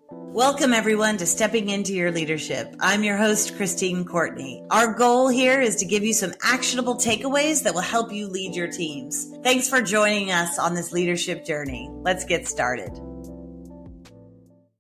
Welcome, everyone, to Stepping Into Your Leadership. I'm your host, Christine Courtney. Our goal here is to give you some actionable takeaways that will help you lead your teams. Thanks for joining us on this leadership journey. Let's get started.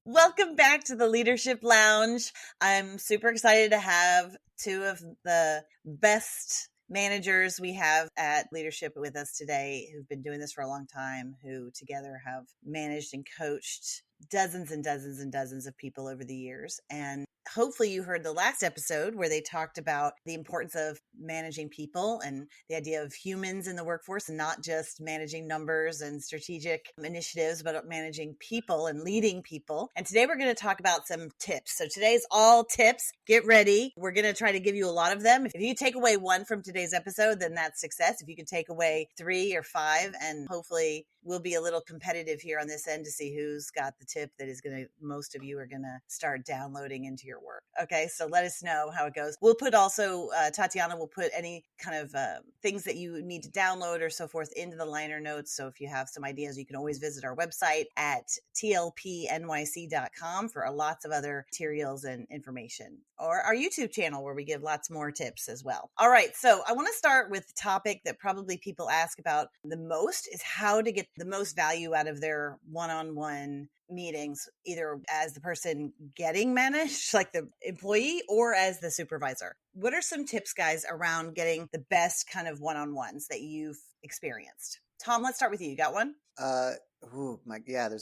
Welcome back to the Leadership Lounge. I'm super excited to have two of the best managers we have at leadership with us today who've been doing this for a long time, who together have managed and coached dozens and dozens and dozens of people over the years. And hopefully you heard the last episode where they talked about the importance of managing people and the idea of humans in the workforce, and not just managing numbers and strategic initiatives, but managing people and leading people. And today we're going to talk about some tips. So today's all tips. Get ready. We're going to try to give you a lot of them. If you take away one from today's episode, then that's success. If you can take away 3 or 5, and hopefully we'll be a little competitive here on this end to see who's got the tip that is going to, most of you are going to start downloading into your work. Okay, so let us know how it goes. We'll put also, Tatiana will put any kind of things that you need to download or so forth into the liner notes. So if you have some ideas, you can always visit our website at tlpnyc.com for lots of other materials and information, or our YouTube channel where we give lots more tips as well. All right, so I want to start with the topic that probably people ask about the most is how to get the most value out of their one-on-one meetings, either as the person getting managed, like the employee, or as the supervisor. What are some tips, guys, around getting the best kind of one-on-ones that you've experienced? Tom, let's start with you. You got one? There's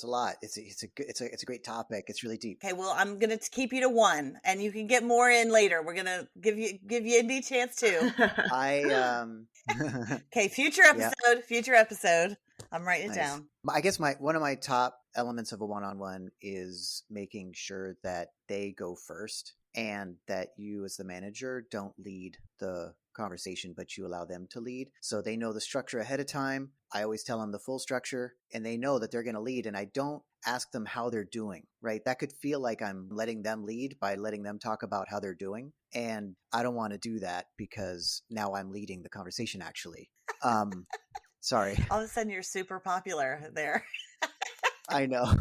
a lot. It's a great topic. It's really deep. Okay, well, I'm gonna keep you to one, and you can get more in later. We're gonna give Yindy a chance too. Okay, future episode. I'm writing it down. I guess one of my top elements of a one-on-one is making sure that they go first, and that you as the manager don't lead the conversation, but you allow them to lead. So they know the structure ahead of time. I always tell them the full structure, and they know that they're going to lead, and I don't ask them how they're doing, right? That could feel like I'm letting them lead by letting them talk about how they're doing. And I don't want to do that because now I'm leading the conversation, actually. Sorry. All of a sudden you're super popular there. I know.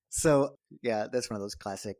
So yeah, that's one of those classic,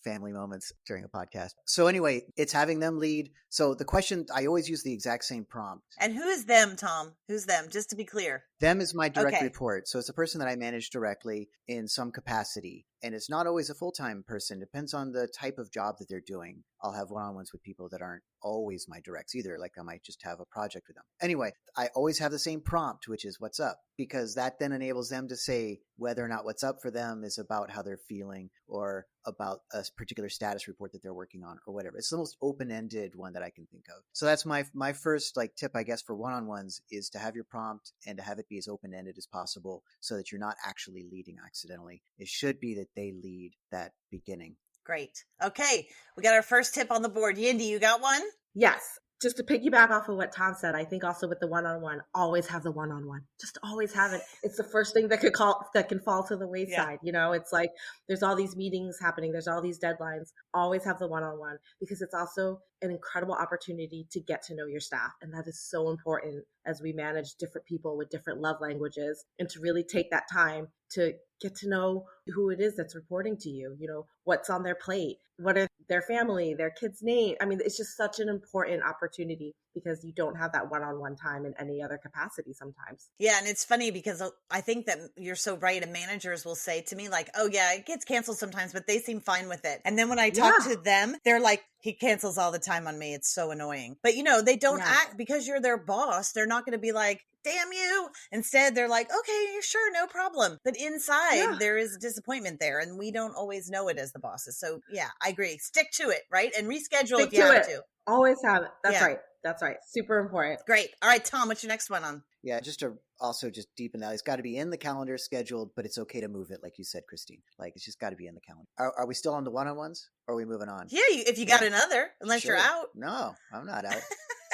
family moments during a podcast. So anyway, it's having them lead. So the question, I always use the exact same prompt. And who is them, Tom? Who's them? Just to be clear. Them is my direct report. So it's a person that I manage directly in some capacity. And it's not always a full-time person. Depends on the type of job that they're doing. I'll have one-on-ones with people that aren't always my directs either. Like I might just have a project with them. Anyway, I always have the same prompt, which is what's up, because that then enables them to say whether or not what's up for them is about how they're feeling or about a particular status report that they're working on or whatever. It's the most open-ended one that I can think of. So that's my first tip, I guess, for one-on-ones is to have your prompt and to have it be as open-ended as possible so that you're not actually leading accidentally. It should be that they lead that beginning. Great. Okay. We got our first tip on the board. Yindy, you got one? Yes. Just to piggyback off of what Tom said, I think also with the one-on-one, always have the one-on-one. Just always have it. It's the first thing that can fall to the wayside. Yeah. It's like there's all these meetings happening. There's all these deadlines. Always have the one-on-one, because it's also an incredible opportunity to get to know your staff. And that is so important as we manage different people with different love languages, and to really take that time to get to know who it is that's reporting to you, what's on their plate, what are their family, their kids' name. I mean, it's just such an important opportunity because you don't have that one-on-one time in any other capacity sometimes. Yeah. And it's funny because I think that you're so right. And managers will say to me like, oh yeah, it gets canceled sometimes, but they seem fine with it. And then when I talk to them, they're like, he cancels all the time on me. It's so annoying. But they don't act, because you're their boss. They're not going to be like, damn you. Instead, they're like, okay, sure, no problem. But inside there is disappointment there, and we don't always know it as the bosses. So yeah, I agree. Stick to it, right? And reschedule if you have to. Always have it. That's right. That's right. Super important. Great. All right, Tom, what's your next one on? Yeah, just to also just deepen that, it's got to be in the calendar scheduled, but it's okay to move it, like you said, Christine. Like it's just got to be in the calendar. Are we still on the one-on-ones, or are we moving on? Yeah, if you got another, unless you're out. No, I'm not out.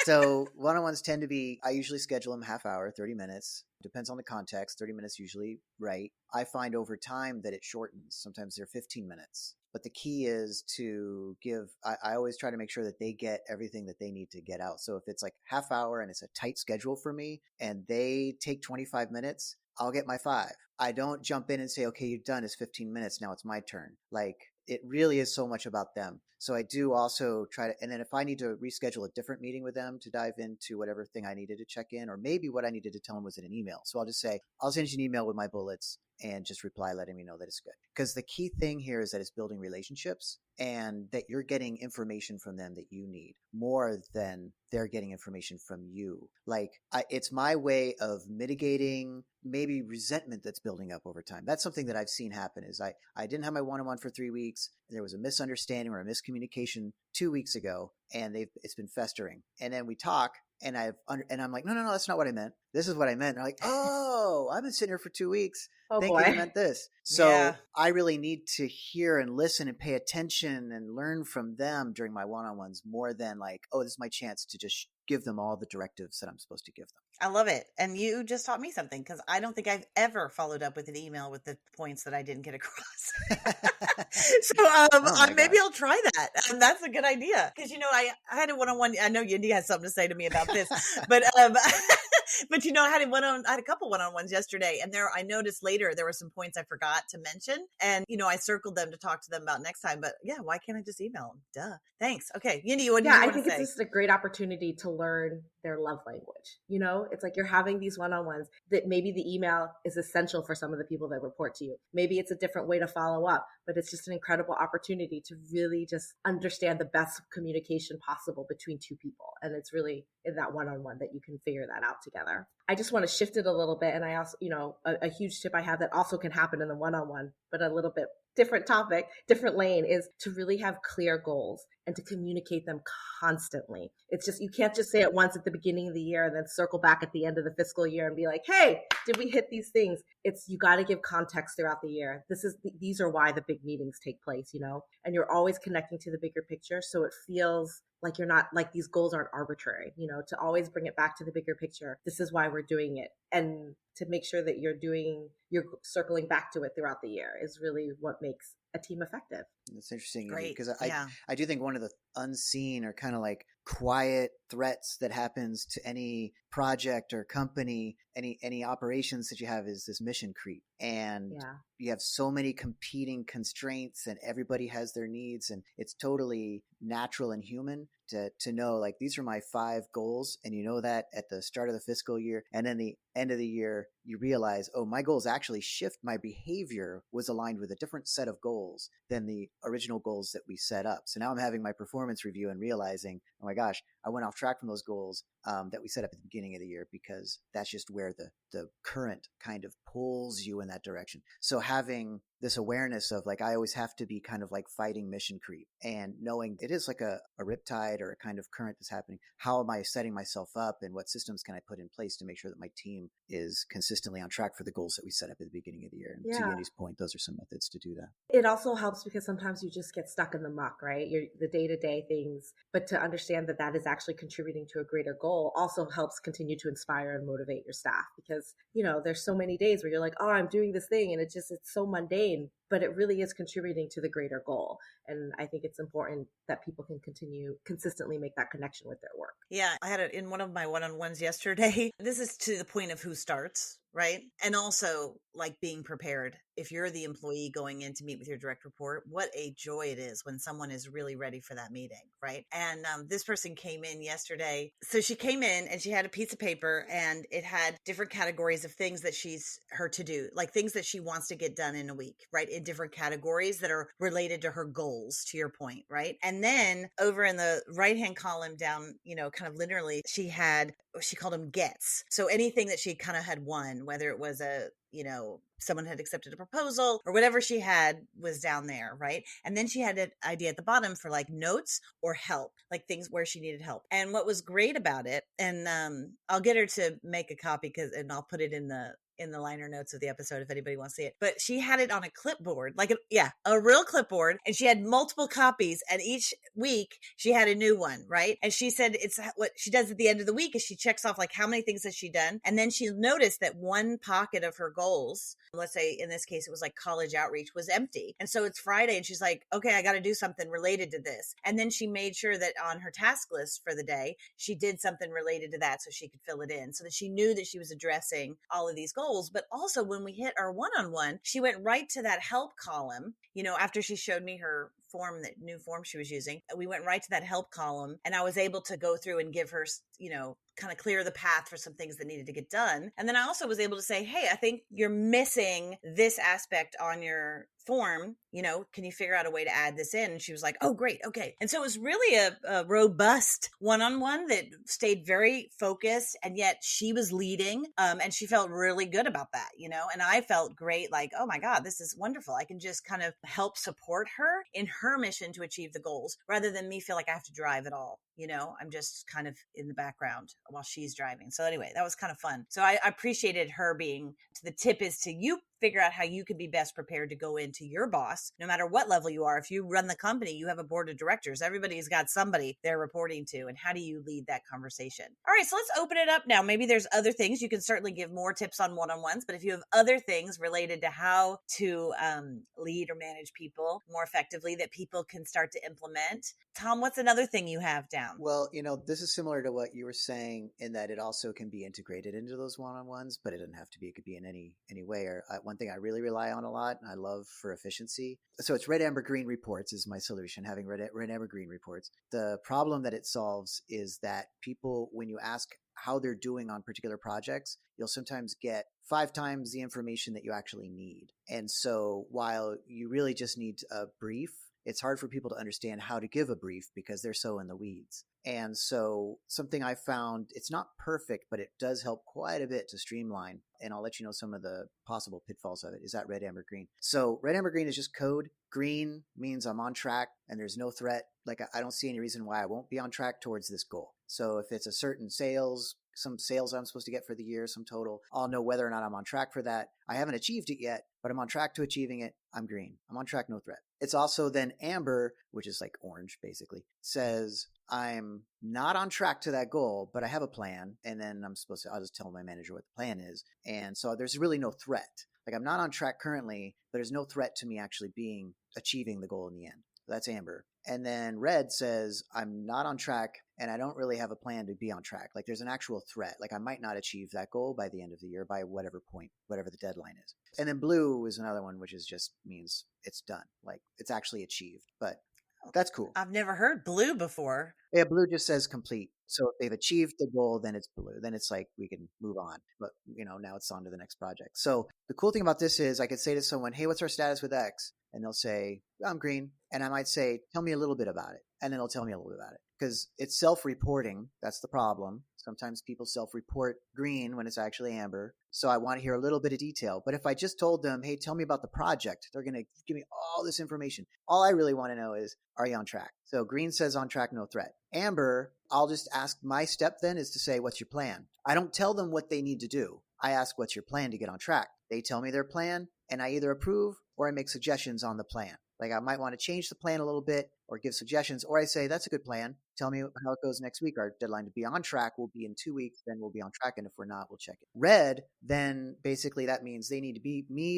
So one-on-ones tend to be, I usually schedule them half hour, 30 minutes. Depends on the context. 30 minutes usually, right? I find over time that it shortens. Sometimes they're 15 minutes. But the key is to I always try to make sure that they get everything that they need to get out. So if it's like half hour and it's a tight schedule for me and they take 25 minutes, I'll get my 5. I don't jump in and say, okay, you're done. It's 15 minutes. Now it's my turn. Like, it really is so much about them. So I do also try to, and then if I need to reschedule a different meeting with them to dive into whatever thing I needed to check in, or maybe what I needed to tell them was in an email. So I'll just say, I'll send you an email with my bullets and just reply letting me know that it's good. Because the key thing here is that it's building relationships and that you're getting information from them that you need more than they're getting information from you. Like, it's my way of mitigating maybe resentment that's building up over time. That's something that I've seen happen is I didn't have my one-on-one for 3 weeks. There was a misunderstanding or a miscommunication 2 weeks ago, and it's been festering. And then we talk, and I'm like, no, that's not what I meant. This is what I meant. And they're like, oh, I've been sitting here for 2 weeks. Oh Thinking boy. you meant this. So Yeah. I really need to hear and listen and pay attention and learn from them during my one-on-ones more than like, oh, this is my chance to just give them all the directives that I'm supposed to give them. I love it. And you just taught me something because I don't think I've ever followed up with an email with the points that I didn't get across. So maybe I'll try that. And that's a good idea. Because, I had a one-on-one. I know Yindy has something to say to me about this, but but I had a couple one-on-ones yesterday, and I noticed later there were some points I forgot to mention, and I circled them to talk to them about next time. But yeah, why can't I just email them? Duh. Thanks. Okay, Yindy, what do you want to say? I think it's just a great opportunity to learn their love language. It's like you're having these one-on-ones that maybe the email is essential for some of the people that report to you. Maybe it's a different way to follow up, but it's just an incredible opportunity to really just understand the best communication possible between two people. And it's really in that one-on-one that you can figure that out together. I just want to shift it a little bit. And I also, a huge tip I have that also can happen in the one-on-one, but a little bit different topic, different lane, is to really have clear goals and to communicate them constantly. It's just, you can't just say it once at the beginning of the year and then circle back at the end of the fiscal year and be like, hey, did we hit these things? You got to give context throughout the year. These are why the big meetings take place, and you're always connecting to the bigger picture. So it feels like you're not, like, these goals aren't arbitrary, to always bring it back to the bigger picture. This is why we're doing it. And to make sure that you're circling back to it throughout the year is really what makes a team effective. That's interesting. Great. Because I do think one of the unseen or kind of like quiet threats that happens to any project or company, any operations that you have, is this mission creep. And you have so many competing constraints and everybody has their needs, and it's totally natural and human to know, like, these are my 5 goals, and that at the start of the fiscal year, and then the end of the year you realize, oh, my goals actually shift. My behavior was aligned with a different set of goals than the original goals that we set up. So now I'm having my performance review and realizing, oh my gosh, I went off track from those goals that we set up at the beginning of the year, because that's just where the current kind of pulls you in that direction. So having this awareness of, like, I always have to be kind of like fighting mission creep, and knowing it is like a riptide or a kind of current that's happening. How am I setting myself up, and what systems can I put in place to make sure that my team is consistently on track for the goals that we set up at the beginning of the year? And to Yindy's point, those are some methods to do that. It also helps because sometimes you just get stuck in the muck, right? The day-to-day things, but to understand that is actually contributing to a greater goal also helps continue to inspire and motivate your staff, because, there's so many days where you're like, oh, I'm doing this thing, and it's so mundane, but it really is contributing to the greater goal. And I think it's important that people can consistently make that connection with their work. Yeah, I had it in one of my one-on-ones yesterday. This is to the point of who starts, right? And also, like, being prepared. If you're the employee going in to meet with your direct report, what a joy it is when someone is really ready for that meeting, right? And this person came in yesterday. So she came in and she had a piece of paper, and it had different categories of things that her to do, like things that she wants to get done in a week, right? In different categories that are related to her goals, to your point, right? And then over in the right-hand column down, kind of linearly, she called them gets. So anything that she kind of had won, whether it was someone had accepted a proposal or whatever she had, was down there, right? And then she had an idea at the bottom for, like, notes or help, like things where she needed help. And what was great about it, and I'll get her to make a copy and I'll put it in the liner notes of the episode if anybody wants to see it. But she had it on a clipboard, a real clipboard, and she had multiple copies, and each week she had a new one, right? And she said it's what she does at the end of the week is she checks off, like, how many things has she done, and then she noticed that one pocket of her goals, let's say in this case it was like college outreach, was empty. And so it's Friday and she's like, okay, I got to do something related to this. And then she made sure that on her task list for the day, she did something related to that so she could fill it in, so that she knew that she was addressing all of these goals. goals. But also when we hit our one-on-one, she went right to that help column, after she showed me her form, that new form she was using. We went right to that help column, and I was able to go through and give her, kind of clear the path for some things that needed to get done. And then I also was able to say, hey, I think you're missing this aspect on your form. Can you figure out a way to add this in? And she was like, oh, great. Okay. And so it was really a robust one-on-one that stayed very focused, and yet she was leading. And she felt really good about that, and I felt great. Like, oh my God, this is wonderful. I can just kind of help support her in her mission to achieve the goals rather than me feel like I have to drive it all. I'm just kind of in the background while she's driving. So anyway, that was kind of fun. So I appreciated her being, the tip is to you figure out how you can be best prepared to go into your boss, no matter what level you are. If you run the company, you have a board of directors. Everybody's got somebody they're reporting to. And how do you lead that conversation? All right, so let's open it up now. Maybe there's other things. You can certainly give more tips on one-on-ones, but if you have other things related to how to lead or manage people more effectively that people can start to implement. Tom, what's another thing you have down? Well, this is similar to what you were saying in that it also can be integrated into those one-on-ones, but it doesn't have to be. It could be in any way. Or one thing I really rely on a lot, and I love for efficiency. So it's red, amber, green reports is my solution, having red, amber, green reports. The problem that it solves is that people, when you ask how they're doing on particular projects, you'll sometimes get 5 times the information that you actually need. And so while you really just need a brief, it's hard for people to understand how to give a brief because they're so in the weeds. And so something I found, it's not perfect, but it does help quite a bit to streamline. And I'll let you know some of the possible pitfalls of it. Is that red, amber, green? So red, amber, green is just code. Green means I'm on track and there's no threat. Like I don't see any reason why I won't be on track towards this goal. So if it's a certain some sales I'm supposed to get for the year, some total, I'll know whether or not I'm on track for that. I haven't achieved it yet, but I'm on track to achieving it. I'm green. I'm on track, no threat. It's also then amber, which is like orange basically, says I'm not on track to that goal, but I have a plan. And then I'll just tell my manager what the plan is. And so there's really no threat. Like I'm not on track currently, but there's no threat to me actually achieving the goal in the end. That's amber. And then red says I'm not on track and I don't really have a plan to be on track. Like there's an actual threat. Like I might not achieve that goal by the end of the year, by whatever point, whatever the deadline is. And then blue is another one, which is just means it's done. Like it's actually achieved, but that's cool. I've never heard blue before. Yeah, blue just says complete. So if they've achieved the goal, then it's blue. Then it's like we can move on. But, now it's on to the next project. So the cool thing about this is I could say to someone, hey, what's our status with X? And they'll say, I'm green. And I might say, tell me a little bit about it. And then they'll tell me a little bit about it. Because it's self-reporting. That's the problem. Sometimes people self-report green when it's actually amber. So I want to hear a little bit of detail. But if I just told them, hey, tell me about the project, they're going to give me all this information. All I really want to know is, are you on track? So green says on track, no threat. Amber, I'll just ask, my step then is to say, what's your plan? I don't tell them what they need to do. I ask, what's your plan to get on track? They tell me their plan, and I either approve or I make suggestions on the plan. Like I might want to change the plan a little bit or give suggestions, or I say, that's a good plan. Tell me how it goes next week. Our deadline to be on track will be in 2 weeks. Then we'll be on track. And if we're not, we'll check it. Red, then basically that means they need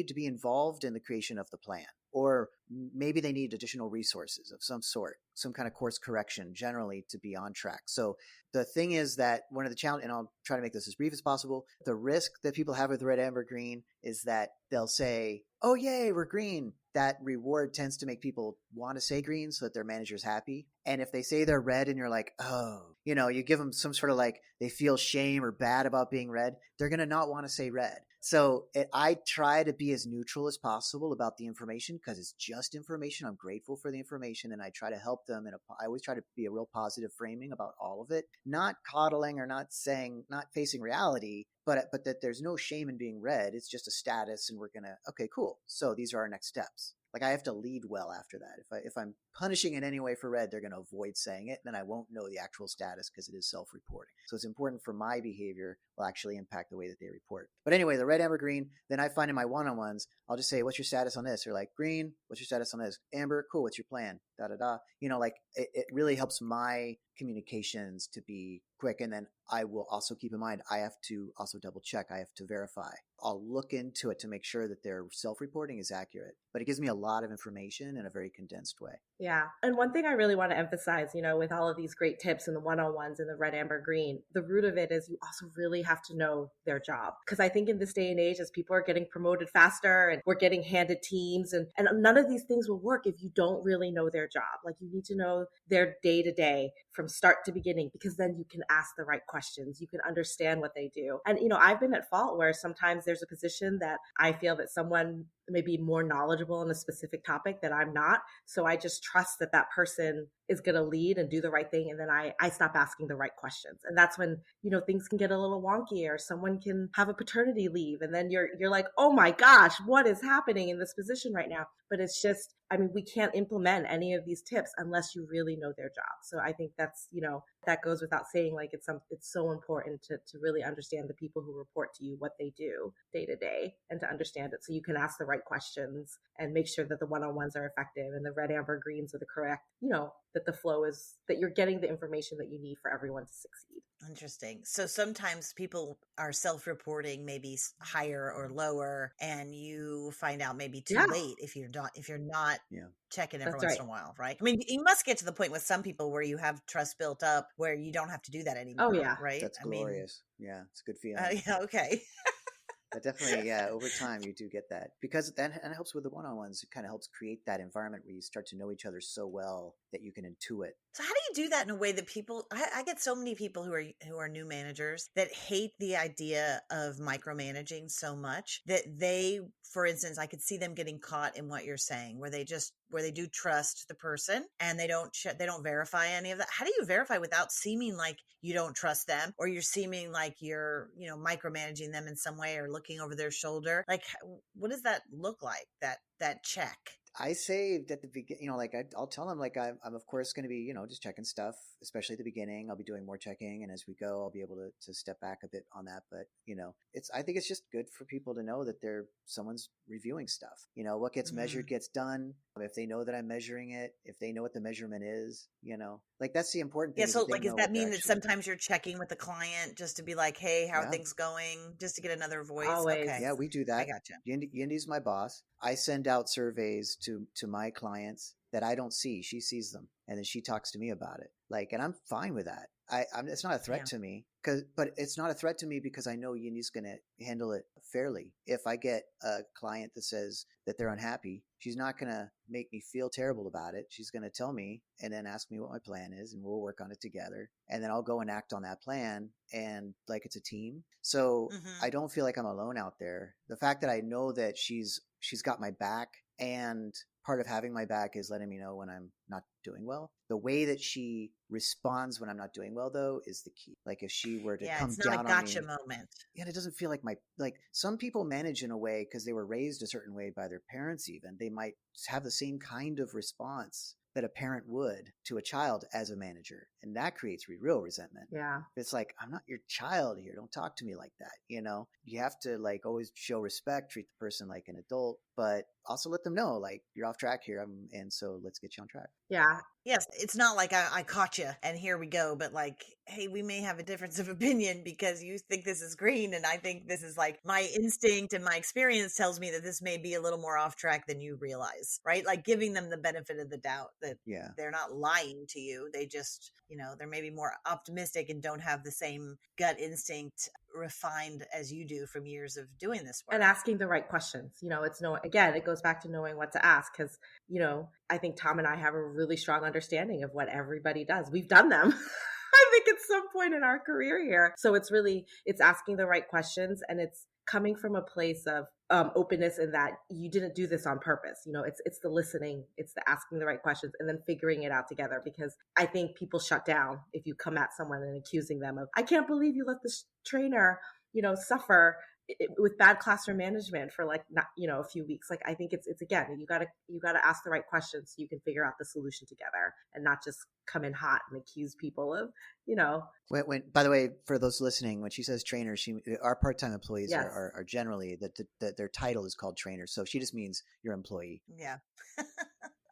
to be involved in the creation of the plan. Or maybe they need additional resources of some sort, some kind of course correction generally to be on track. So the thing is that one of the challenges, and I'll try to make this as brief as possible, the risk that people have with red, amber, green is that they'll say, oh, yay, we're green. That reward tends to make people want to say green so that their manager's happy. And if they say they're red and you're like, oh, you give them some sort of like they feel shame or bad about being red, they're going to not want to say red. So I try to be as neutral as possible about the information because it's just information. I'm grateful for the information and I try to help them. And I always try to be a real positive framing about all of it, not coddling or not facing reality, but that there's no shame in being red. It's just a status and we're going to, okay, cool. So these are our next steps. Like I have to lead well after that. If I'm punishing in any way for red, they're going to avoid saying it. Then I won't know the actual status because it is self-reporting. So it's important for my behavior will actually impact the way that they report. But anyway, the red, amber, green, then I find in my one-on-ones, I'll just say, what's your status on this? Or like green, what's your status on this? Amber, cool. What's your plan? Da, da, da. Like it really helps my communications to be quick. And then I will also keep in mind, I have to also double check. I have to verify. I'll look into it to make sure that their self-reporting is accurate, but it gives me a lot of information in a very condensed way. Yeah. And one thing I really want to emphasize, with all of these great tips and the one-on-ones and the red, amber, green, the root of it is you also really have to know their job. Because I think in this day and age, as people are getting promoted faster and we're getting handed teams, and none of these things will work if you don't really know their job. Like, you need to know their day to day from start to beginning, because then you can ask the right questions. You can understand what they do. And, I've been at fault where sometimes there's a position that I feel that someone may be more knowledgeable on a specific topic that I'm not. So I just trust that that person is going to lead and do the right thing. And then I stop asking the right questions. And that's when, things can get a little wonky, or someone can have a paternity leave. And then you're like, oh my gosh, what is happening in this position right now? But it's just, we can't implement any of these tips unless you really know their job. So I think that's, that goes without saying, like, it's so important to really understand the people who report to you, what they do day to day, and to understand it so you can ask the right questions and make sure that the one-on-ones are effective and the red, amber, greens are the correct, that the flow is, that you're getting the information that you need for everyone to succeed. Interesting. So sometimes people are self-reporting maybe higher or lower, and you find out maybe too late if you're not checking every once in a while, right? You must get to the point with some people where you have trust built up where you don't have to do that anymore. Oh yeah, right? That's glorious. Yeah, it's a good feeling. Yeah, okay. That definitely, over time you do get that, because that and it helps with the one-on-ones. It kind of helps create that environment where you start to know each other so well that you can intuit. So how do you do that in a way that people, I get so many people who are new managers that hate the idea of micromanaging so much that they, for instance, I could see them getting caught in what you're saying, where they do trust the person and they don't verify any of that. How do you verify without seeming like you don't trust them, or you're seeming like you're, micromanaging them in some way or looking over their shoulder? Like, what does that look like, that check? I say at the beginning, I'll tell them, like, I'm of course going to be, just checking stuff, especially at the beginning. I'll be doing more checking. And as we go, I'll be able to step back a bit on that. But, I think it's just good for people to know that someone's reviewing stuff. What gets measured gets done. If they know that I'm measuring it, if they know what the measurement is, that's the important thing. Yeah. So does that mean that sometimes you're checking with the client just to be like, hey, how are things going? Just to get another voice? Always. Okay. Yeah, we do that. I gotcha. Yindy's my boss. I send out surveys to my clients that I don't see. She sees them, and then she talks to me about it. And I'm fine with that. It's not a threat to me, but it's not a threat to me because I know Yindy's going to handle it fairly. If I get a client that says that they're unhappy, she's not going to make me feel terrible about it. She's going to tell me and then ask me what my plan is, and we'll work on it together. And then I'll go and act on that plan, and it's a team. So I don't feel like I'm alone out there. The fact that I know that she's got my back, and part of having my back is letting me know when I'm not doing well. The way that she responds when I'm not doing well, though, is the key. Like, if she were to come down on me, it's not a gotcha moment. Yeah, it doesn't feel like some people manage in a way because they were raised a certain way by their parents. Even they might have the same kind of response that a parent would to a child as a manager, and that creates real resentment. Yeah, it's like, I'm not your child here. Don't talk to me like that. You have to always show respect, treat the person like an adult, but also let them know, like, you're off track here, and so let's get you on track. Yeah. Yes, it's not like I caught you and here we go, but like, hey, we may have a difference of opinion because you think this is green and I think this is, like, my instinct and my experience tells me that this may be a little more off track than you realize, right? Like, giving them the benefit of the doubt that they're not lying to you. They just, they're maybe more optimistic and don't have the same gut instinct refined as you do from years of doing this work. And asking the right questions. Again, it goes back to knowing what to ask, because, I think Tom and I have a really strong understanding of what everybody does. We've done them. I think at some point in our career here. So it's asking the right questions, and it's coming from a place of openness, in that you didn't do this on purpose. It's the listening, it's the asking the right questions, and then figuring it out together. Because I think people shut down if you come at someone and accusing them of, I can't believe you let this trainer, suffer with bad classroom management for a few weeks. Like, I think it's again, you gotta ask the right questions so you can figure out the solution together, and not just come in hot and accuse people of, When by the way, for those listening, when she says trainer, our part-time employees are generally that their title is called trainer. So she just means your employee. Yeah.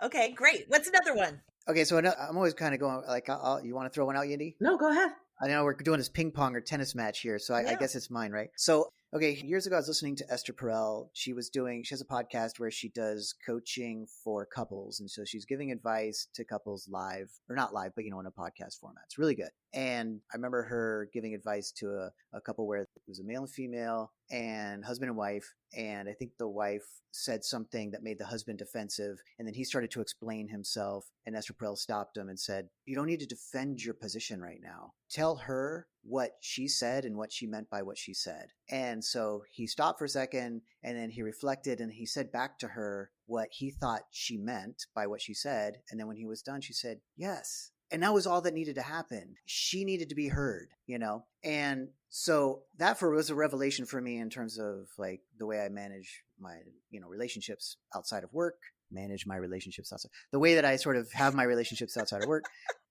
Okay, great. What's another one? Okay, so I'm always kind of going like, you want to throw one out, Yindy? No, go ahead. I know we're doing this ping pong or tennis match here, so I Yeah. guess it's mine, right? So, okay, years ago, I was listening to Esther Perel. She has a podcast where she does coaching for couples. And so she's giving advice to couples live, or not live, but, in a podcast format. It's really good. And I remember her giving advice to a couple where it was a male and female and husband and wife. And I think the wife said something that made the husband defensive. And then he started to explain himself. And Esther Perel stopped him and said, "You don't need to defend your position right now. Tell her what she said and what she meant by what she said." And so he stopped for a second and then he reflected and he said back to her what he thought she meant by what she said. And then when he was done, she said, "Yes." And that was all that needed to happen. She needed to be heard, And so that was a revelation for me in terms of like the way I manage my, relationships outside of work, manage my relationships outside, the way that I sort of have my relationships outside of work.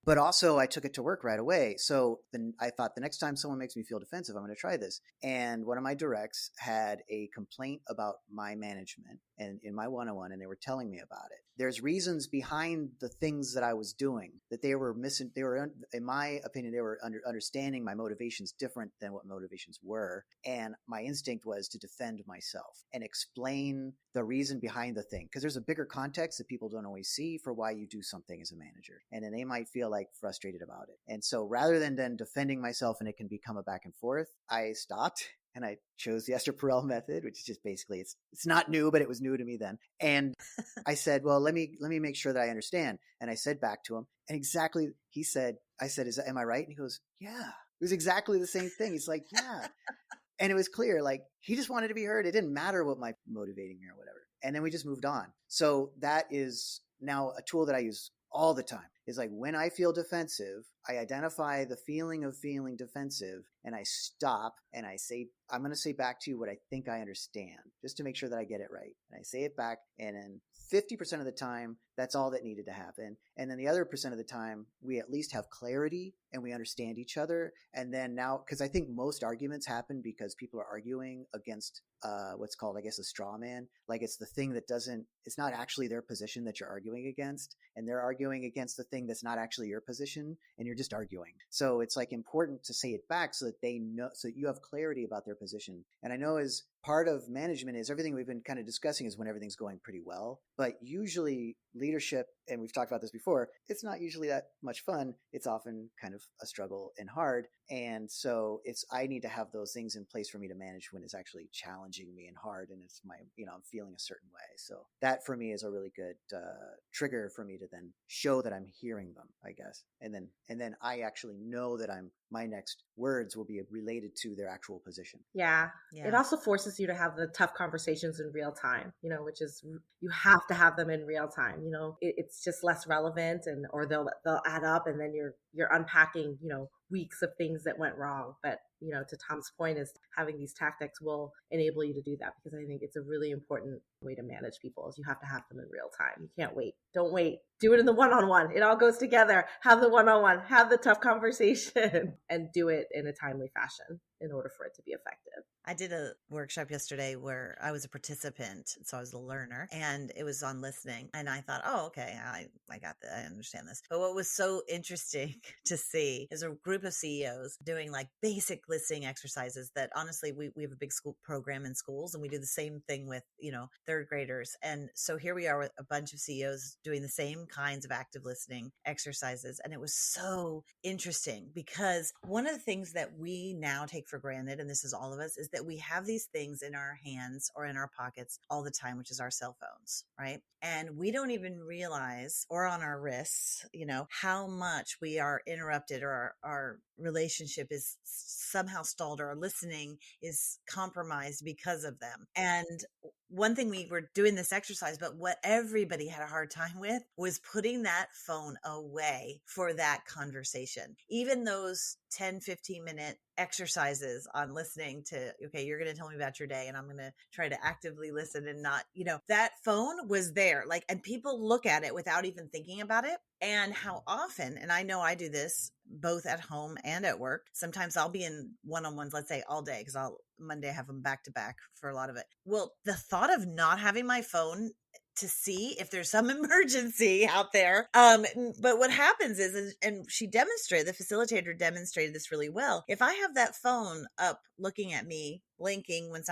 But also I took it to work right away. So then I thought the next time someone makes me feel defensive, I'm going to try this. And one of my directs had a complaint about my management and in my one-on-one, and they were telling me about it. There's reasons behind the things that I was doing that they were missing. They were, in my opinion, they were understanding my motivations different than what motivations were. And my instinct was to defend myself and explain the reason behind the thing. Because there's a bigger context that people don't always see for why you do something as a manager. And then they might feel like frustrated about it. And so rather than then defending myself and it can become a back and forth, I stopped and I chose the Esther Perel method, which is just basically, it's not new, but it was new to me then. And I said, well, let me make sure that I understand. And I said back to him, and exactly, I said, am I right? And he goes, yeah. It was exactly the same thing. He's like, yeah. And it was clear, like he just wanted to be heard. It didn't matter what my motivating me or whatever. And then we just moved on. So that is now a tool that I use all the time. Is like when I feel defensive, I identify the feeling of feeling defensive and I stop and I say, I'm going to say back to you what I think I understand just to make sure that I get it right. And I say it back, and then 50% of the time, that's all that needed to happen. And then the other percent of the time, we at least have clarity and we understand each other. And then now, because I think most arguments happen because people are arguing against what's called, I guess, a straw man. Like it's the thing that it's not actually their position that you're arguing against. And they're arguing against the thing that's not actually your position, and you're just arguing. So it's like important to say it back so that they know, so that you have clarity about their position. And I know as part of management is everything we've been kind of discussing is when everything's going pretty well. But usually leadership, and we've talked about this before, it's not usually that much fun. It's often kind of a struggle and hard. And so I need to have those things in place for me to manage when it's actually challenging me and hard. And it's I'm feeling a certain way. So that for me is a really good trigger for me to then show that I'm hearing them, I guess. And then I actually know that my next words will be related to their actual position. Yeah. It also forces you to have the tough conversations in real time, which is, you have to have them in real time. It's just less relevant, or they'll add up, and then you're unpacking, weeks of things that went wrong. But to Tom's point, is having these tactics will enable you to do that, because I think it's a really important way to manage people. Is you have to have them in real time. You can't wait. Don't wait. Do it in the one-on-one. It all goes together. Have the one-on-one, have the tough conversation, and do it in a timely fashion in order for it to be effective. I did a workshop yesterday where I was a participant, so I was a learner, and it was on listening. And I thought, oh, okay, I got that. I understand this. But what was so interesting to see is a group of CEOs doing like basic listening exercises that honestly, we have a big school program in schools, and we do the same thing with, third graders. And so here we are with a bunch of CEOs doing the same kinds of active listening exercises. And it was so interesting because one of the things that we now take for granted, and this is all of us, is that we have these things in our hands or in our pockets all the time, which is our cell phones, right? And we don't even realize, or on our wrists, how much we are interrupted, or our relationship is somehow stalled, or our listening is compromised because of them. And one thing, we were doing this exercise, but what everybody had a hard time with was putting that phone away for that conversation. Even those 10, 15-minute exercises on listening to, okay, you're going to tell me about your day, and I'm going to try to actively listen and not, that phone was there. Like, and people look at it without even thinking about it. And how often, and I know I do this both at home and at work. Sometimes I'll be in one-on-ones, let's say all day, because Monday have them back to back for a lot of it. Well, the thought of not having my phone to see if there's some emergency out there. But what happens is, and the facilitator demonstrated this really well. If I have that phone up looking at me, blinking when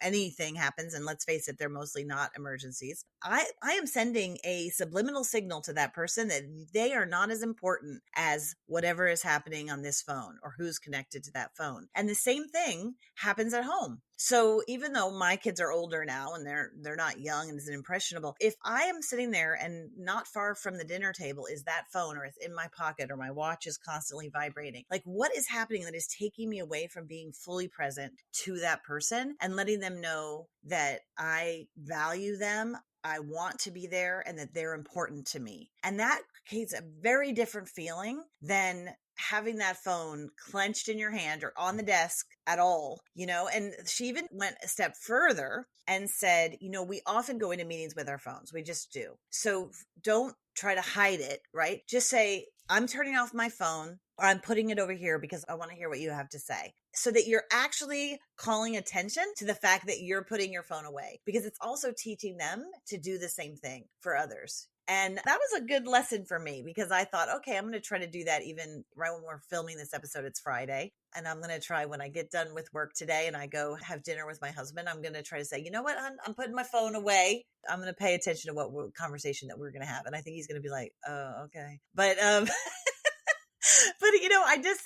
anything happens, and let's face it, they're mostly not emergencies, I am sending a subliminal signal to that person that they are not as important as whatever is happening on this phone or who's connected to that phone. And the same thing happens at home. So even though my kids are older now and they're not young and isn't impressionable, if I am sitting there and not far from the dinner table is that phone, or it's in my pocket, or my watch is constantly vibrating, like what is happening that is taking me away from being fully present to that person and letting them know that I value them, I want to be there, and that they're important to me. And that creates a very different feeling than having that phone clenched in your hand or on the desk at all, and she even went a step further and said, we often go into meetings with our phones. We just do. So don't try to hide it, right? Just say, I'm turning off my phone, or I'm putting it over here because I want to hear what you have to say, so that you're actually calling attention to the fact that you're putting your phone away, because it's also teaching them to do the same thing for others. And that was a good lesson for me, because I thought, okay, I'm going to try to do that even right when we're filming this episode. It's Friday. And I'm going to try, when I get done with work today and I go have dinner with my husband, I'm going to try to say, you know what, I'm putting my phone away. I'm going to pay attention to what conversation that we're going to have. And I think he's going to be like, oh, okay. But,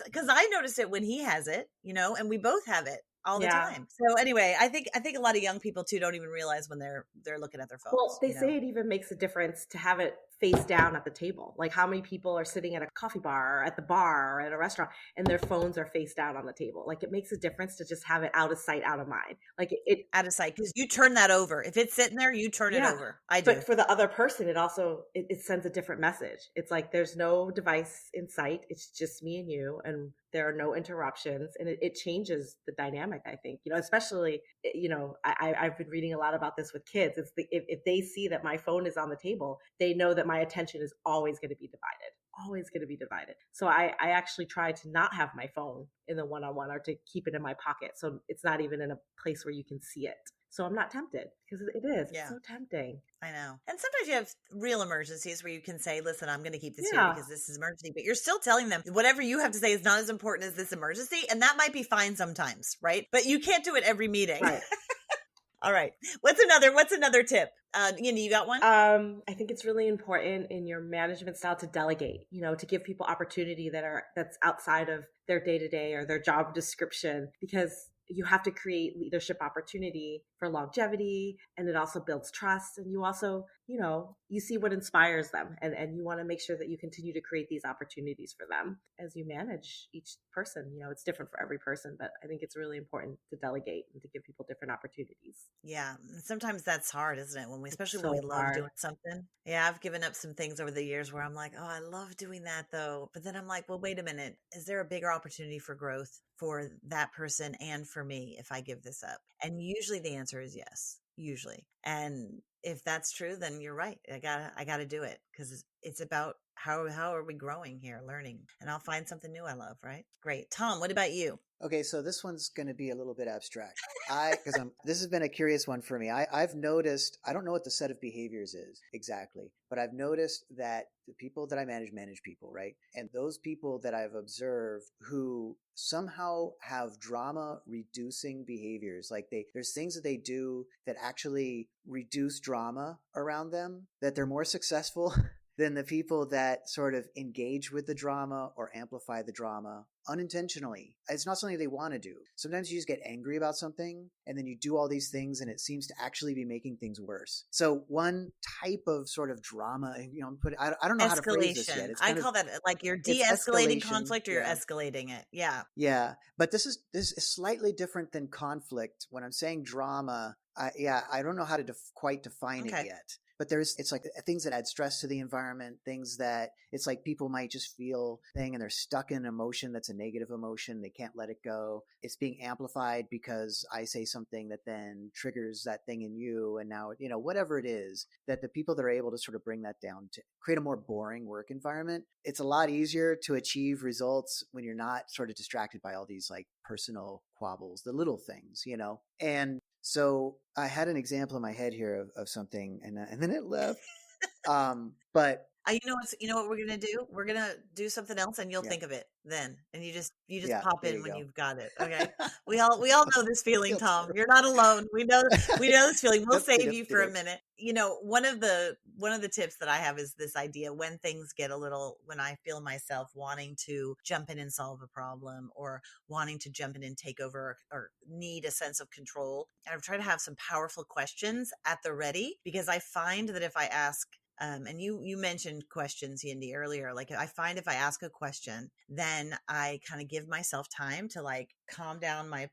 because I notice it when he has it, and we both have it all the time. So anyway, I think a lot of young people too don't even realize when they're looking at their phones. Well, they say it even makes a difference to have it face down at the table. Like, how many people are sitting at a coffee bar or at the bar or at a restaurant and their phones are face down on the table? Like, it makes a difference to just have it out of sight, out of mind. Like it out of sight, because you turn that over. If it's sitting there, you turn it over. I do. But for the other person, it also it sends a different message. It's like there's no device in sight. It's just me and you, and there are no interruptions, and it changes the dynamic, I think, especially, I've been reading a lot about this with kids. It's if they see that my phone is on the table, they know that my attention is always going to be divided. So I actually try to not have my phone in the one-on-one, or to keep it in my pocket. So it's not even in a place where you can see it. So I'm not tempted, because it is. Yeah. It's so tempting. I know. And sometimes you have real emergencies where you can say, listen, I'm going to keep this here because this is emergency. But you're still telling them whatever you have to say is not as important as this emergency. And that might be fine sometimes, right? But you can't do it every meeting. Right. All right. What's another tip? Yindy, you got one? I think it's really important in your management style to delegate, to give people opportunity that's outside of their day-to-day or their job description, because you have to create leadership opportunity for longevity, and it also builds trust. And you also, you see what inspires them, and you want to make sure that you continue to create these opportunities for them as you manage each person. It's different for every person, but I think it's really important to delegate and to give people different opportunities. Yeah. Sometimes that's hard, isn't it? Especially when we love doing something. Yeah. I've given up some things over the years where I'm like, oh, I love doing that though. But then I'm like, well, wait a minute. Is there a bigger opportunity for growth for that person and for me if I give this up? And usually the answer is yes, usually. And if that's true, then you're right. I gotta do it, because it's about how are we growing here, learning, and I'll find something new I love, right? Great. Tom, what about you? Okay, so this one's going to be a little bit abstract. This has been a curious one for me. I've noticed, I don't know what the set of behaviors is exactly, but I've noticed that the people that I manage people, right? And those people that I've observed who somehow have drama reducing behaviors, like there's things that they do that actually reduce drama around them, that they're more successful than the people that sort of engage with the drama or amplify the drama unintentionally. It's not something they want to do. Sometimes you just get angry about something and then you do all these things and it seems to actually be making things worse. So one type of sort of drama, I don't know how to phrase this yet. I call that like you're de-escalating conflict, or you're escalating it. Yeah. Yeah. But this is slightly different than conflict. When I'm saying drama, I don't know how to quite define it yet. But it's like things that add stress to the environment, things that it's like people might just feel and they're stuck in an emotion that's a negative emotion. They can't let it go. It's being amplified because I say something that then triggers that thing in you. And now, whatever it is, that the people that are able to sort of bring that down to create a more boring work environment, it's a lot easier to achieve results when you're not sort of distracted by all these like personal quabbles, the little things, And So I had an example in my head here of something, and then it left. But You know what we're gonna do? We're gonna do something else, and you'll yeah, think of it then, and you just yeah, pop there in you when go. you've got it. Okay, we all know this feeling, Guilty. Tom. You're not alone. We know this feeling. We'll Dip, save dip, you for a dip. minute. One of the tips that I have is this idea when I feel myself wanting to jump in and solve a problem, or wanting to jump in and take over, or need a sense of control. I try to have some powerful questions at the ready, because I find that if I ask and you mentioned questions, Yindy, earlier. Like, I find if I ask a question, then I kind of give myself time to like calm down my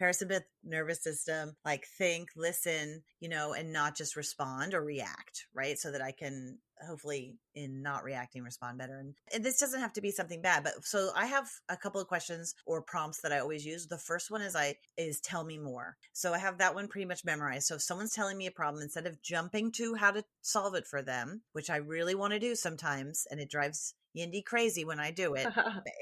parasympathetic nervous system, like think, listen, and not just respond or react, right? So that I can hopefully, in not reacting, respond better. And this doesn't have to be something bad, but so I have a couple of questions or prompts that I always use. The first one is tell me more. So I have that one pretty much memorized. So if someone's telling me a problem, instead of jumping to how to solve it for them, which I really want to do sometimes, and it drives Yindy crazy when I do it,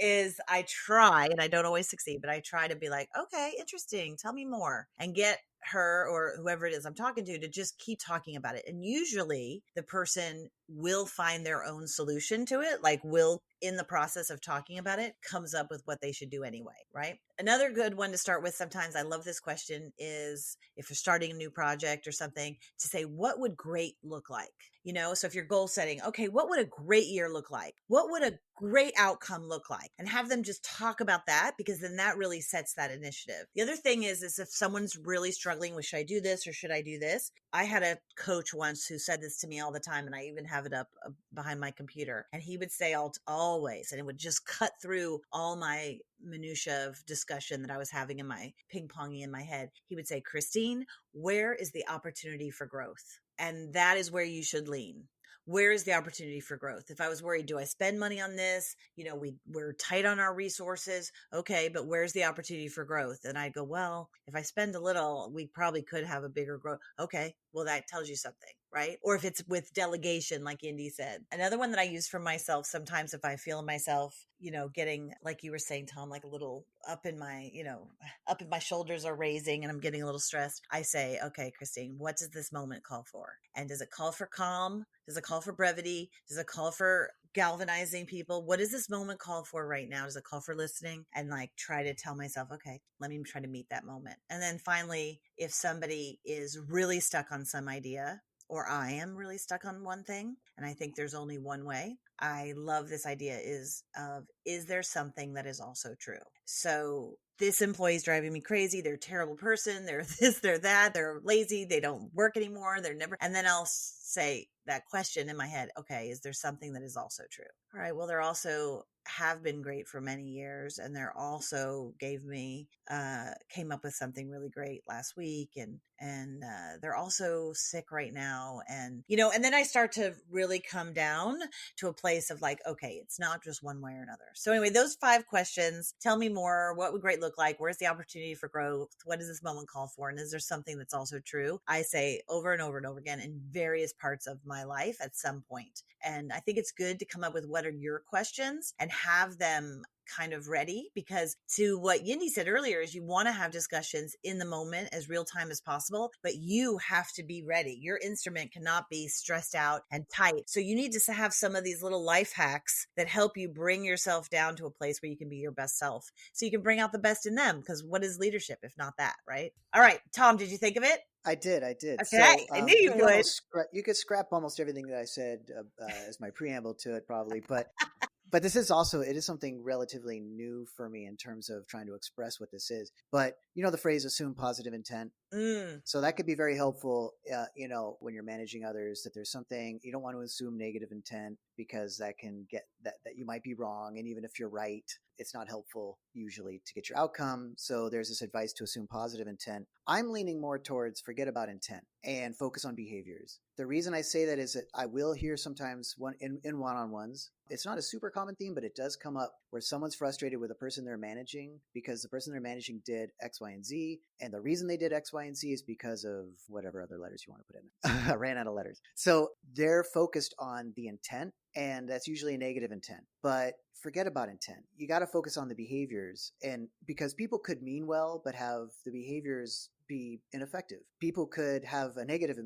is I try, and I don't always succeed, but I try to be like, okay, interesting, tell me more, and get her or whoever it is I'm talking to just keep talking about it. And usually the person will find their own solution to it, like will, in the process of talking about it, comes up with what they should do anyway, right? Another good one to start with, sometimes I love this question, is if you're starting a new project or something, to say, what would great look like? So if you're goal setting, okay, what would a great year look like? What would a great outcome look like? And have them just talk about that, because then that really sets that initiative. The other thing is if someone's really struggling with, should I do this or should I do this? I had a coach once who said this to me all the time, and I even have it up behind my computer. And he would say always, and it would just cut through all my minutia of discussion that I was having in my ping-ponging in my head. He would say, Christine, where is the opportunity for growth? And that is where you should lean. Where is the opportunity for growth? If I was worried, do I spend money on this? We're tight on our resources. Okay, but where's the opportunity for growth? And I go, well, if I spend a little, we probably could have a bigger growth. Okay, well, that tells you something, right? Or if it's with delegation, like Yindy said. Another one that I use for myself sometimes, if I feel myself, getting, like you were saying, Tom, like a little up in my shoulders are raising and I'm getting a little stressed, I say, okay, Christine, what does this moment call for? And does it call for calm? Does it call for brevity? Does it call for galvanizing people? What does this moment call for right now? Does it call for listening? And like try to tell myself, okay, let me try to meet that moment. And then finally, if somebody is really stuck on some idea, or I am really stuck on one thing, and I think there's only one way, I love this idea is there something that is also true? So this employee is driving me crazy. They're a terrible person. They're this, they're that. They're lazy. They don't work anymore. They're never. And then I'll say that question in my head. Okay, is there something that is also true? All right. Well, they're also have been great for many years, and they're also came up with something really great last week, and they're also sick right now, and and then I start to really come down to a place of like, okay, it's not just one way or another. So anyway, those 5 questions: tell me more, what would great look like, where's the opportunity for growth, what does this moment call for, and is there something that's also true? I say over and over and over again in various parts of my life at some point. And I think it's good to come up with what are your questions and have them kind of ready, because to what Yindy said earlier is you want to have discussions in the moment as real time as possible, but you have to be ready. Your instrument cannot be stressed out and tight. So you need to have some of these little life hacks that help you bring yourself down to a place where you can be your best self, so you can bring out the best in them. Because what is leadership if not that, right? All right, Tom, did you think of it? I did. Okay, So I knew you would. you could scrap almost everything that I said as my preamble to it, probably. But this is also, it is something relatively new for me in terms of trying to express what this is. But the phrase "assume positive intent." So that could be very helpful, when you're managing others, that there's something you don't want to assume negative intent, because that can get that you might be wrong. And even if you're right, it's not helpful usually to get your outcome. So there's this advice to assume positive intent. I'm leaning more towards forget about intent and focus on behaviors. The reason I say that is that I will hear sometimes in one-on-ones, it's not a super common theme, but it does come up, where someone's frustrated with a person they're managing because the person they're managing did X, Y, and Z. And the reason they did X, Y, Y, and Z is because of whatever other letters you want to put in it. I ran out of letters. So they're focused on the intent, and that's usually a negative intent. But forget about intent. You got to focus on the behaviors, and because people could mean well, but have the behaviors be ineffective. People could have a negative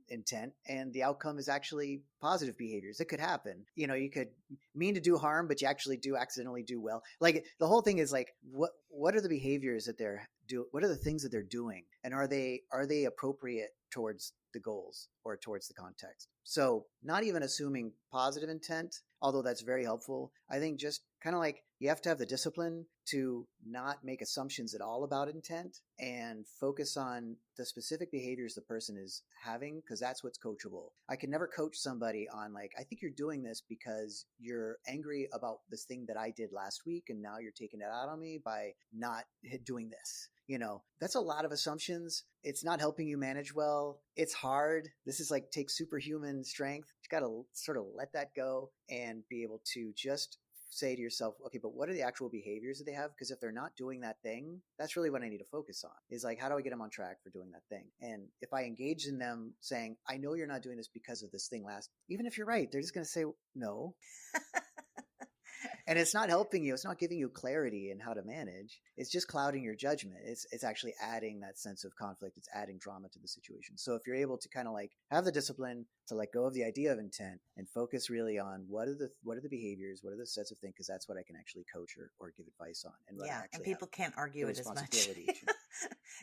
intent and the outcome is actually positive behaviors. It could happen. You could mean to do harm, but you actually do accidentally do well. Like the whole thing is like, what are the behaviors that they're what are the things that they're doing? And are they appropriate towards the goals or towards the context? So not even assuming positive intent, although that's very helpful. I think just kind of like you have to have the discipline to not make assumptions at all about intent and focus on the specific behaviors the person is having, because that's what's coachable. I can never coach somebody on like, I think you're doing this because you're angry about this thing that I did last week and now you're taking it out on me by not doing this. That's a lot of assumptions. It's not helping you manage well. It's hard. This is like takes superhuman strength. You got to sort of let that go and be able to just say to yourself, okay, but what are the actual behaviors that they have? Because if they're not doing that thing, that's really what I need to focus on, is like, how do I get them on track for doing that thing? And if I engage in them saying, I know you're not doing this because of this thing even if you're right, they're just going to say no. And it's not helping you. It's not giving you clarity in how to manage. It's just clouding your judgment. It's actually adding that sense of conflict. It's adding drama to the situation. So if you're able to kind of like have the discipline to let go of the idea of intent and focus really on what are the behaviors, what are the sets of things, because that's what I can actually coach or give advice on. And people can't argue it as much.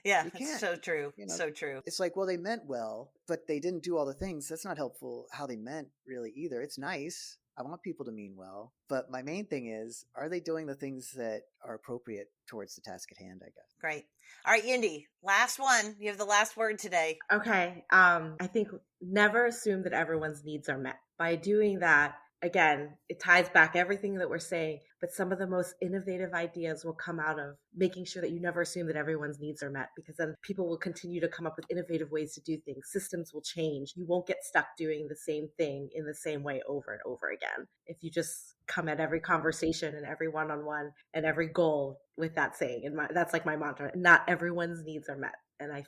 Yeah, it's so true. So true. It's like, well, they meant well, but they didn't do all the things. That's not helpful how they meant really either. It's nice. I want people to mean well, but my main thing is, are they doing the things that are appropriate towards the task at hand, I guess. Great. All right, Yindy, last one. You have the last word today. Okay. I think never assume that everyone's needs are met. By doing that, again, it ties back everything that we're saying, but some of the most innovative ideas will come out of making sure that you never assume that everyone's needs are met, because then people will continue to come up with innovative ways to do things. Systems will change. You won't get stuck doing the same thing in the same way over and over again. If you just come at every conversation and every one-on-one and every goal with that saying, and that's like my mantra, not everyone's needs are met. And I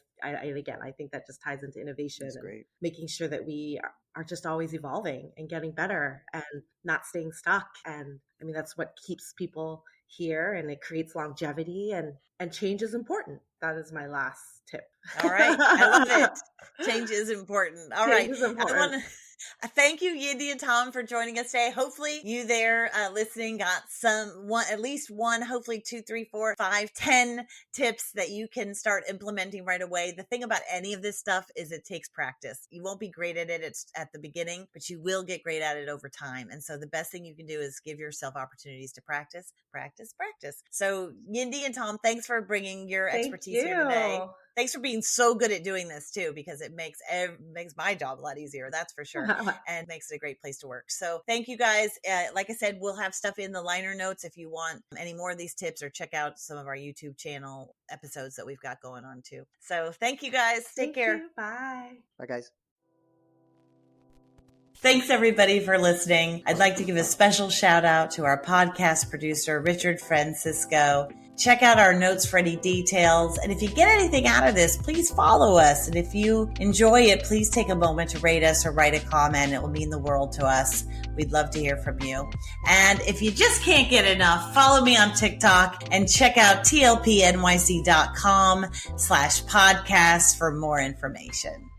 think that just ties into innovation and making sure that we are just always evolving and getting better and not staying stuck. And I mean, that's what keeps people here, and it creates longevity, and change is important. That is my last tip. All right. I love it. Change is important. All right. Change is important. Thank you, Yindy and Tom, for joining us today. Hopefully you there listening got at least one, hopefully 2, 3, 4, 5, 10 tips that you can start implementing right away. The thing about any of this stuff is it takes practice. You won't be great at it at the beginning, but you will get great at it over time. And so the best thing you can do is give yourself opportunities to practice. So Yindy and Tom, thanks for bringing your expertise here today. Thanks for being so good at doing this too, because it makes my job a lot easier. That's for sure. And makes it a great place to work. So thank you guys. Like I said, we'll have stuff in the liner notes if you want any more of these tips, or check out some of our YouTube channel episodes that we've got going on too. So thank you guys. Take care. You. Bye. Bye guys. Thanks everybody for listening. I'd like to give a special shout out to our podcast producer, Richard Francisco. Check out our notes for any details. And if you get anything out of this, please follow us. And if you enjoy it, please take a moment to rate us or write a comment. It will mean the world to us. We'd love to hear from you. And if you just can't get enough, follow me on TikTok and check out tlpnyc.com/podcast for more information.